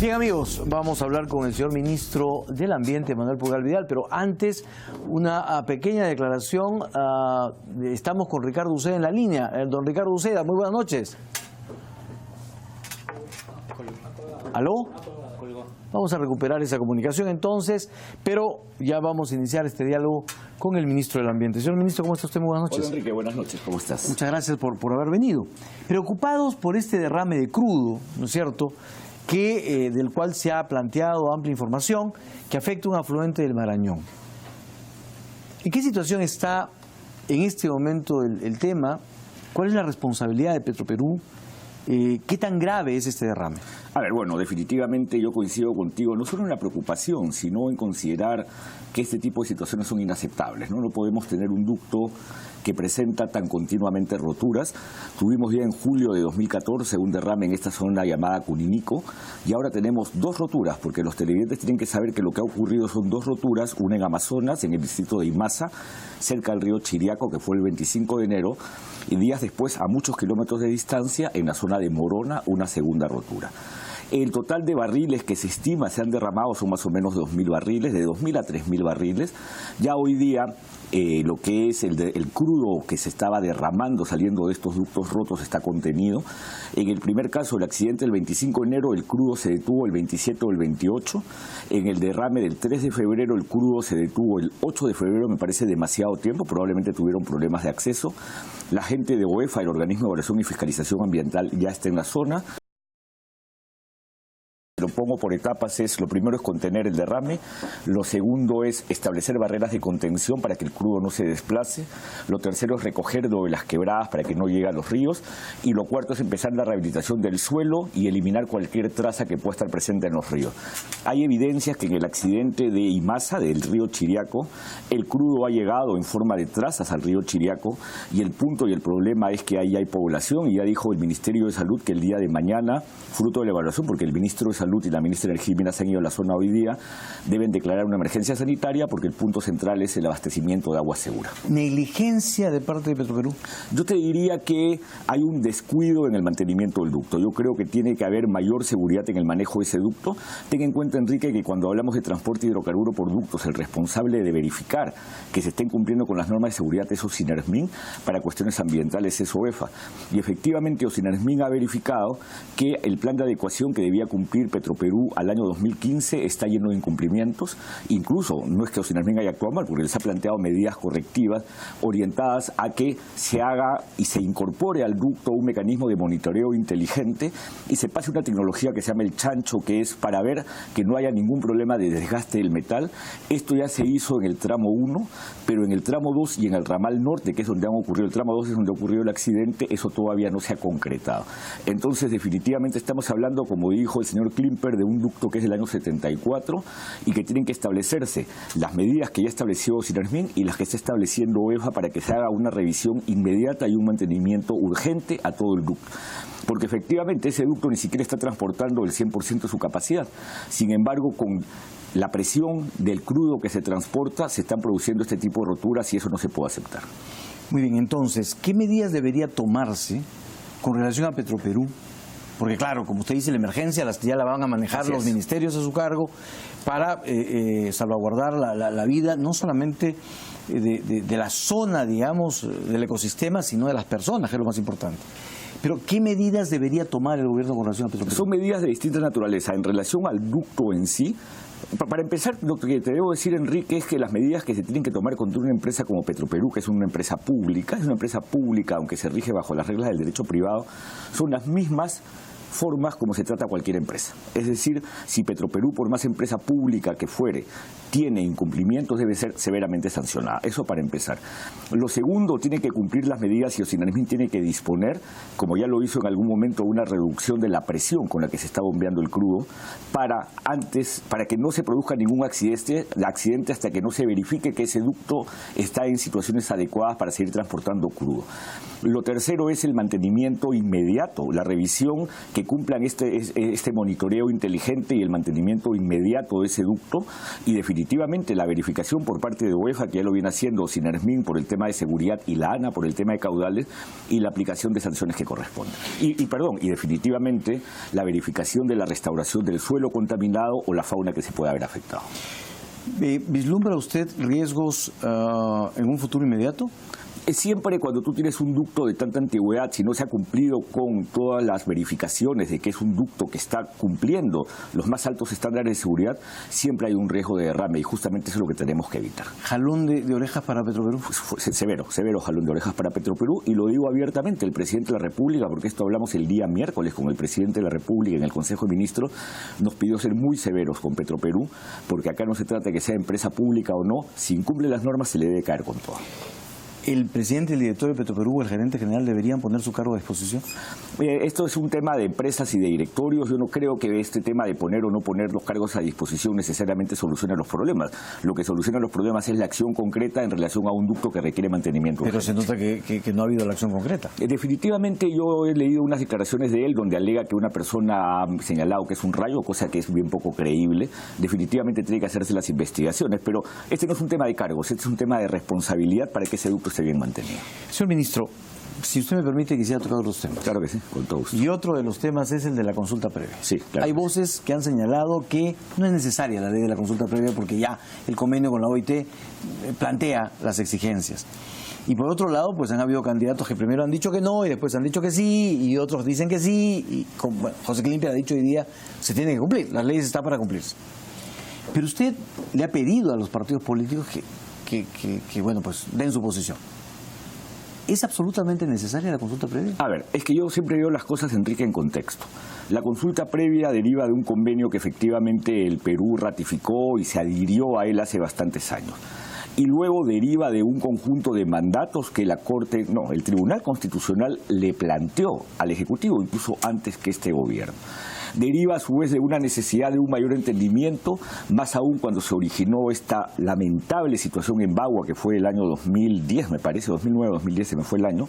Bien, amigos, vamos a hablar con el señor ministro del Ambiente, Manuel Pulgar Vidal, pero antes una pequeña declaración. Estamos con Ricardo Uceda en la línea. Don Ricardo Uceda, muy buenas noches. ¿Aló? Vamos a recuperar esa comunicación entonces, pero ya vamos a iniciar este diálogo con el ministro del Ambiente. Señor ministro, ¿cómo está usted? Muy buenas noches. Hola, Enrique, buenas noches, ¿cómo estás? Muchas gracias por haber venido. Preocupados por este derrame de crudo, ¿no es cierto?, del cual se ha planteado amplia información, que afecta a un afluente del Marañón. ¿En qué situación está en este momento el tema? ¿Cuál es la responsabilidad de Petroperú? ¿Qué tan grave es este derrame? A ver, bueno, definitivamente yo coincido contigo, no solo en la preocupación, sino en considerar que este tipo de situaciones son inaceptables, ¿no? No podemos tener un ducto que presenta tan continuamente roturas. Tuvimos ya en julio de 2014 un derrame en esta zona llamada Cuninico y ahora tenemos dos roturas, porque los televidentes tienen que saber que lo que ha ocurrido son dos roturas, una en Amazonas, en el distrito de Imasa, cerca del río Chiriaco, que fue el 25 de enero, y días después, a muchos kilómetros de distancia, en la zona de Morona, una segunda rotura. El total de barriles que se estima se han derramado son más o menos 2.000 barriles, de 2.000 a 3.000 barriles. Ya hoy día lo que es el crudo que se estaba derramando saliendo de estos ductos rotos está contenido. En el primer caso, el accidente del 25 de enero, el crudo se detuvo el 27 o el 28. En el derrame del 3 de febrero, el crudo se detuvo el 8 de febrero, me parece demasiado tiempo, probablemente tuvieron problemas de acceso. La gente de OEFA, el Organismo de Evaluación y Fiscalización Ambiental, ya está en la zona. Lo pongo por etapas, lo primero es contener el derrame, lo segundo es establecer barreras de contención para que el crudo no se desplace, lo tercero es recoger de las quebradas para que no llegue a los ríos y lo cuarto es empezar la rehabilitación del suelo y eliminar cualquier traza que pueda estar presente en los ríos. Hay evidencias que en el accidente de Imasa, del río Chiriaco, el crudo ha llegado en forma de trazas al río Chiriaco y el punto y el problema es que ahí hay población y ya dijo el Ministerio de Salud que el día de mañana, fruto de la evaluación, porque el Ministro de Salud y la ministra de Energía y Minas han ido a la zona hoy día, deben declarar una emergencia sanitaria porque el punto central es el abastecimiento de agua segura. ¿Negligencia de parte de Petroperú? Yo te diría que hay un descuido en el mantenimiento del ducto. Yo creo que tiene que haber mayor seguridad en el manejo de ese ducto. Ten en cuenta, Enrique, que cuando hablamos de transporte de hidrocarburo por ductos, el responsable de verificar que se estén cumpliendo con las normas de seguridad es Ocinersmin, para cuestiones ambientales es OEFA. Y efectivamente Ocinersmin ha verificado que el plan de adecuación que debía cumplir Petroperú al año 2015 está lleno de incumplimientos. Incluso no es que Ocinersmin haya actuado mal, porque les ha planteado medidas correctivas orientadas a que se haga y se incorpore al ducto un mecanismo de monitoreo inteligente y se pase una tecnología que se llama el chancho, que es para ver que no haya ningún problema de desgaste del metal. Esto ya se hizo en el tramo 1, pero en el tramo 2 y en el ramal norte, que es donde han ocurrido, el tramo 2 es donde ocurrió el accidente, eso todavía no se ha concretado. Entonces, definitivamente estamos hablando, como dijo el señor Klimper, de un ducto que es del año 74 y que tienen que establecerse las medidas que ya estableció Ocinersmin y las que está estableciendo OEFA para que se haga una revisión inmediata y un mantenimiento urgente a todo el ducto. Porque efectivamente ese ducto ni siquiera está transportando el 100% de su capacidad. Sin embargo, con la presión del crudo que se transporta, se están produciendo este tipo de roturas y eso no se puede aceptar. Muy bien, entonces, ¿qué medidas debería tomarse con relación a Petroperú? Porque claro, como usted dice, la emergencia ya la van a manejar los ministerios a su cargo para salvaguardar la vida, no solamente de la zona, digamos, del ecosistema, sino de las personas, que es lo más importante. Pero, ¿qué medidas debería tomar el gobierno con relación a Petroperú? Son medidas de distinta naturaleza. En relación al ducto en sí, para empezar, lo que te debo decir, Enrique, es que las medidas que se tienen que tomar contra una empresa como Petroperú, que es una empresa pública, aunque se rige bajo las reglas del derecho privado, son las mismas formas como se trata a cualquier empresa. Es decir, si Petroperú, por más empresa pública que fuere, tiene incumplimientos, debe ser severamente sancionada. Eso para empezar. Lo segundo, tiene que cumplir las medidas y Ocinersmin tiene que disponer, como ya lo hizo en algún momento, una reducción de la presión con la que se está bombeando el crudo para que no se produzca ningún accidente hasta que no se verifique que ese ducto está en situaciones adecuadas para seguir transportando crudo. Lo tercero es el mantenimiento inmediato, la revisión que que cumplan este monitoreo inteligente y el mantenimiento inmediato de ese ducto, y definitivamente la verificación por parte de UEFA, que ya lo viene haciendo Sinersmin por el tema de seguridad y la ANA por el tema de caudales, y la aplicación de sanciones que corresponden. Y definitivamente la verificación de la restauración del suelo contaminado o la fauna que se pueda haber afectado. ¿Vislumbra usted riesgos en un futuro inmediato? Siempre cuando tú tienes un ducto de tanta antigüedad, si no se ha cumplido con todas las verificaciones de que es un ducto que está cumpliendo los más altos estándares de seguridad, siempre hay un riesgo de derrame, y justamente eso es lo que tenemos que evitar. ¿Jalón de orejas para Petroperú? Severo jalón de orejas para Petroperú, y lo digo abiertamente. El presidente de la República, porque esto hablamos el día miércoles con el presidente de la República en el Consejo de Ministros, nos pidió ser muy severos con Petroperú, porque acá no se trata de que sea empresa pública o no, si incumple las normas se le debe caer con todo. ¿El presidente, el director de Petroperú o el gerente general deberían poner su cargo a disposición? Esto es un tema de empresas y de directorios. Yo no creo que este tema de poner o no poner los cargos a disposición necesariamente solucione los problemas. Lo que soluciona los problemas es la acción concreta en relación a un ducto que requiere mantenimiento. Pero se nota que no ha habido la acción concreta. Definitivamente yo he leído unas declaraciones de él donde alega que una persona ha señalado que es un rayo, cosa que es bien poco creíble. Definitivamente tiene que hacerse las investigaciones, pero este no es un tema de cargos, este es un tema de responsabilidad para que ese ducto esté bien mantenido. Señor ministro, si usted me permite, quisiera tocar otros temas. Claro que sí, con todo gusto. Y otro de los temas es el de la consulta previa. Sí, claro. Hay voces que han señalado que no es necesaria la ley de la consulta previa porque ya el convenio con la OIT plantea las exigencias. Y por otro lado, pues han habido candidatos que primero han dicho que no y después han dicho que sí, y otros dicen que sí. Y José Klimpia ha dicho hoy día, se tiene que cumplir, las leyes están para cumplirse. Pero usted le ha pedido a los partidos políticos que bueno, pues den su posición. ¿Es absolutamente necesaria la consulta previa? A ver, es que yo siempre veo las cosas, Enrique, en contexto. La consulta previa deriva de un convenio que efectivamente el Perú ratificó y se adhirió a él hace bastantes años. Y luego deriva de un conjunto de mandatos que el Tribunal Constitucional le planteó al Ejecutivo, incluso antes que este gobierno. Deriva a su vez de una necesidad de un mayor entendimiento, más aún cuando se originó esta lamentable situación en Bagua, que fue el año 2010, me parece, 2009, 2010 se me fue el año,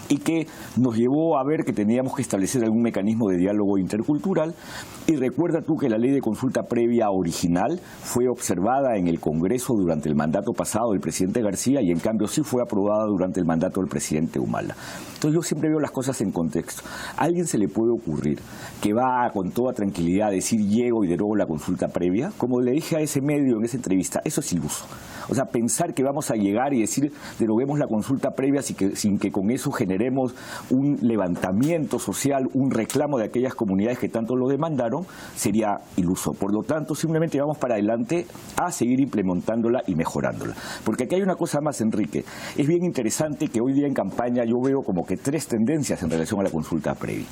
y que nos llevó a ver que teníamos que establecer algún mecanismo de diálogo intercultural. Y recuerda tú que la ley de consulta previa original fue observada en el Congreso durante el mandato pasado del presidente García, y en cambio sí fue aprobada durante el mandato del presidente Humala. Entonces yo siempre veo las cosas en contexto. ¿A alguien se le puede ocurrir que va con toda tranquilidad a decir llego y derogo la consulta previa? Como le dije a ese medio en esa entrevista, eso es iluso. O sea, pensar que vamos a llegar y decir deroguemos la consulta previa sin que con eso generemos un levantamiento social, un reclamo de aquellas comunidades que tanto lo demandaron, sería iluso. Por lo tanto, simplemente vamos para adelante a seguir implementándola y mejorándola. Porque aquí hay una cosa más, Enrique. Es bien interesante que hoy día en campaña yo veo como que tres tendencias en relación a la consulta previa.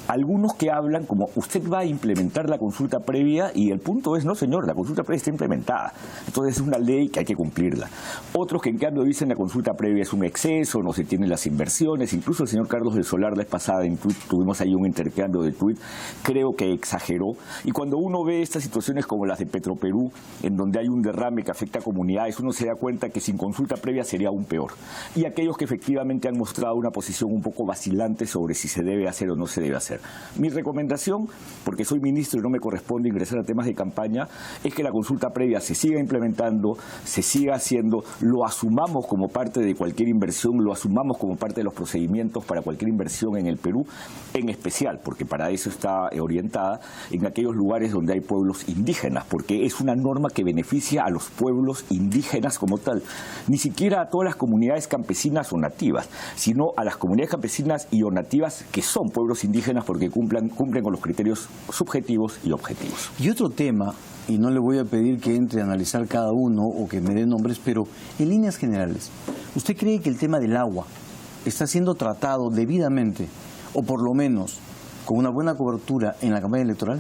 Algunos que hablan como usted va a implementar la consulta previa, y el punto es, no señor, la consulta previa está implementada. Entonces es una ley que hay que cumplirla. Otros que en cambio dicen la consulta previa es un exceso, no se tienen las inversiones. Incluso el señor Carlos del Solar la vez pasada en tuit, tuvimos ahí un intercambio de tuit, creo que exageró. Y cuando uno ve estas situaciones como las de Petroperú, en donde hay un derrame que afecta a comunidades, uno se da cuenta que sin consulta previa sería aún peor. Y aquellos que efectivamente han mostrado una posición un poco vacilante sobre si se debe hacer o no se debe hacer. Mi recomendación, porque soy ministro y no me corresponde ingresar a temas de campaña, es que la consulta previa se siga implementando, se siga haciendo, lo asumamos como parte de cualquier inversión, lo asumamos como parte de los procedimientos para cualquier inversión en el Perú, en especial, porque para eso está orientada en aquellos lugares donde hay pueblos indígenas, porque es una norma que beneficia a los pueblos indígenas como tal, ni siquiera a todas las comunidades campesinas o nativas, sino a las comunidades campesinas y o nativas que son pueblos indígenas porque cumplen con los criterios subjetivos y objetivos. Y otro tema, y no le voy a pedir que entre a analizar cada uno o que me dé nombres, pero en líneas generales, ¿usted cree que el tema del agua está siendo tratado debidamente, o por lo menos con una buena cobertura en la campaña electoral?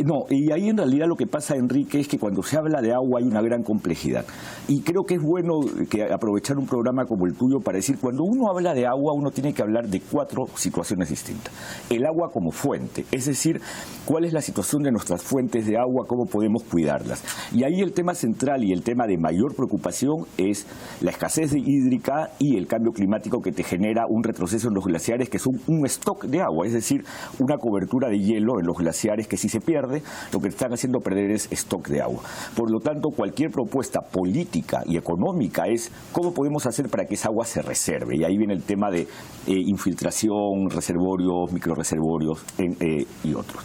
No, y ahí en realidad lo que pasa, Enrique, es que cuando se habla de agua hay una gran complejidad. Y creo que es bueno que aprovechar un programa como el tuyo para decir, cuando uno habla de agua, uno tiene que hablar de 4 situaciones distintas. El agua como fuente, es decir, cuál es la situación de nuestras fuentes de agua, cómo podemos cuidarlas. Y ahí el tema central y el tema de mayor preocupación es la escasez hídrica y el cambio climático que te genera un retroceso en los glaciares, que son un stock de agua, es decir, una cobertura de hielo en los glaciares que si se pierde, lo que están haciendo perder es stock de agua. Por lo tanto, cualquier propuesta política y económica es cómo podemos hacer para que esa agua se reserve. Y ahí viene el tema de infiltración, reservorios, microreservorios y otros.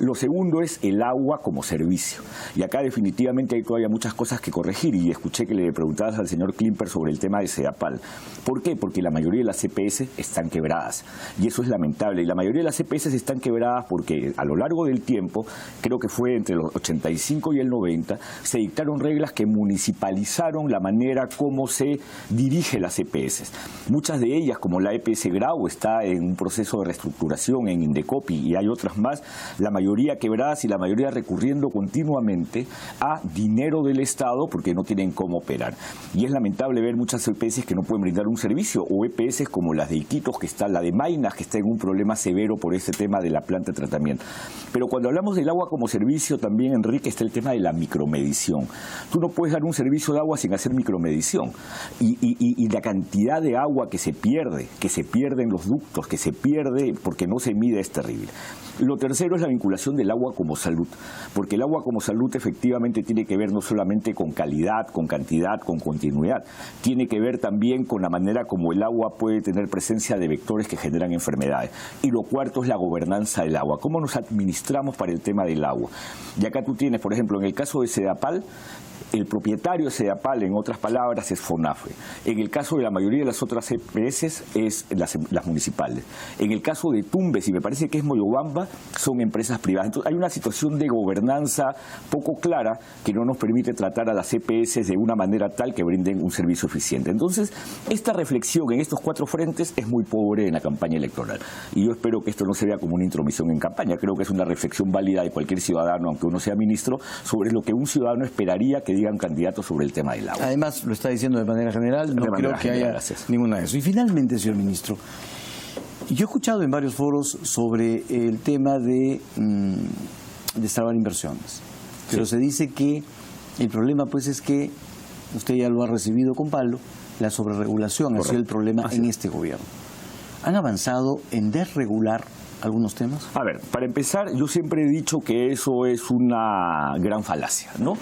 Lo segundo es el agua como servicio. Y acá definitivamente hay todavía muchas cosas que corregir. Y escuché que le preguntabas al señor Klimper sobre el tema de Sedapal. ¿Por qué? Porque la mayoría de las CPS están quebradas. Y eso es lamentable. Y la mayoría de las CPS están quebradas porque a lo largo del tiempo, creo que fue entre los 85 y el 90, se dictaron reglas que municipalizaron la manera como se dirige las CPS. Muchas de ellas, como la EPS Grau, está en un proceso de reestructuración en Indecopi y hay otras más, la mayoría quebradas y la mayoría recurriendo continuamente a dinero del Estado porque no tienen cómo operar. Y es lamentable ver muchas EPS que no pueden brindar un servicio, o EPS como las de Iquitos, que está la de Maynas, que está en un problema severo por ese tema de la planta de tratamiento. Pero cuando hablamos del agua como servicio también, Enrique, está el tema de la micromedición. Tú no puedes dar un servicio de agua sin hacer micromedición. Y la cantidad de agua que se pierde en los ductos, que se pierde porque no se mide, es terrible. Lo tercero es la vinculación del agua como salud, porque el agua como salud efectivamente tiene que ver no solamente con calidad, con cantidad, con continuidad, tiene que ver también con la manera como el agua puede tener presencia de vectores que generan enfermedades. Y lo cuarto es la gobernanza del agua, cómo nos administramos para el tema del agua. Y acá tú tienes, por ejemplo, en el caso de Sedapal, el propietario de Sedapal, en otras palabras, es FONAFE. En el caso de la mayoría de las otras EPS, es las municipales. En el caso de Tumbes, y me parece que es Moyobamba, son empresas privadas. Entonces, hay una situación de gobernanza poco clara que no nos permite tratar a las EPS de una manera tal que brinden un servicio eficiente. Entonces, esta reflexión en estos 4 frentes es muy pobre en la campaña electoral. Y yo espero que esto no se vea como una intromisión en campaña. Creo que es una reflexión válida de cualquier ciudadano, aunque uno sea ministro, sobre lo que un ciudadano esperaría que digan candidatos sobre el tema del agua. Además, lo está diciendo de manera general, no creo que haya ninguna de eso. Y finalmente, señor ministro, yo he escuchado en varios foros sobre el tema de destrabar inversiones, pero se dice que el problema pues es que, usted ya lo ha recibido con palo, la sobreregulación ha sido el problema en este gobierno. ¿Han avanzado en desregular algunos temas? A ver, para empezar, yo siempre he dicho que eso es una gran falacia, ¿no?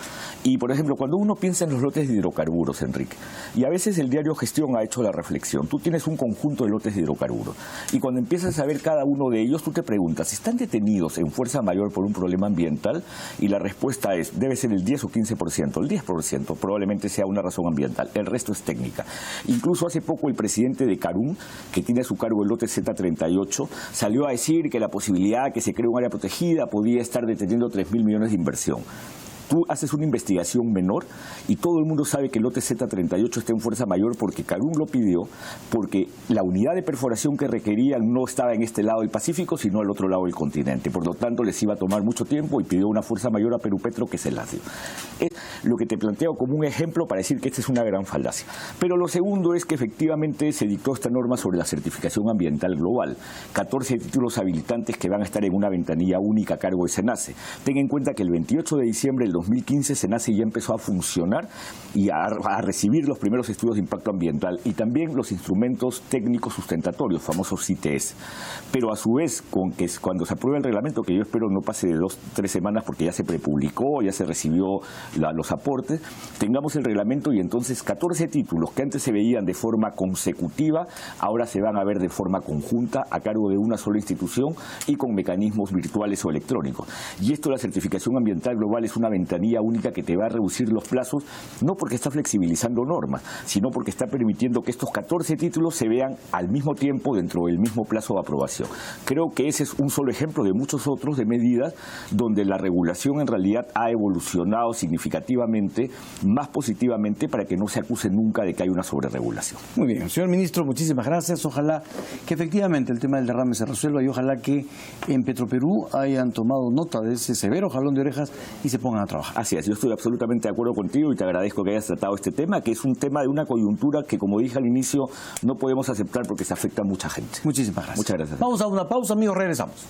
Y, por ejemplo, cuando uno piensa en los lotes de hidrocarburos, Enrique, y a veces el diario Gestión ha hecho la reflexión, tú tienes un conjunto de lotes de hidrocarburos, y cuando empiezas a ver cada uno de ellos, tú te preguntas, ¿están detenidos en fuerza mayor por un problema ambiental? Y la respuesta es, debe ser el 10 o 15%, el 10% probablemente sea una razón ambiental, el resto es técnica. Incluso hace poco el presidente de Carún, que tiene a su cargo el lote Z38, salió a decir que la posibilidad de que se cree un área protegida podía estar deteniendo 3.000 millones de inversión. Tú haces una investigación menor y todo el mundo sabe que el lote Z38 está en fuerza mayor porque Carún lo pidió, porque la unidad de perforación que requerían no estaba en este lado del Pacífico, sino al otro lado del continente. Por lo tanto, les iba a tomar mucho tiempo y pidió una fuerza mayor a Perú Petro que se la dio. Es lo que te planteo como un ejemplo para decir que esta es una gran falacia. Pero lo segundo es que efectivamente se dictó esta norma sobre la certificación ambiental global. 14 títulos habilitantes que van a estar en una ventanilla única a cargo de SENACE. Ten en cuenta que el 28 de diciembre del 2015 SENACE ya empezó a funcionar y a recibir los primeros estudios de impacto ambiental y también los instrumentos técnicos sustentatorios, famosos CITES. Pero a su vez, cuando se apruebe el reglamento, que yo espero no pase de 2 o 3 semanas porque ya se prepublicó, ya se recibió los aportes, tengamos el reglamento y entonces 14 títulos que antes se veían de forma consecutiva, ahora se van a ver de forma conjunta a cargo de una sola institución y con mecanismos virtuales o electrónicos. Y esto, la certificación ambiental global, es una ventaja ventanilla única que te va a reducir los plazos, no porque está flexibilizando normas, sino porque está permitiendo que estos 14 títulos se vean al mismo tiempo dentro del mismo plazo de aprobación. Creo que ese es un solo ejemplo de muchos otros de medidas donde la regulación en realidad ha evolucionado significativamente, más positivamente, para que no se acuse nunca de que hay una sobreregulación. Muy bien, señor ministro, muchísimas gracias. Ojalá que efectivamente el tema del derrame se resuelva y ojalá que en Petroperú hayan tomado nota de ese severo jalón de orejas y se pongan a trabajar. Así es, yo estoy absolutamente de acuerdo contigo y te agradezco que hayas tratado este tema, que es un tema de una coyuntura que, como dije al inicio, no podemos aceptar porque se afecta a mucha gente. Muchísimas gracias. Muchas gracias. Vamos a una pausa, amigos, regresamos.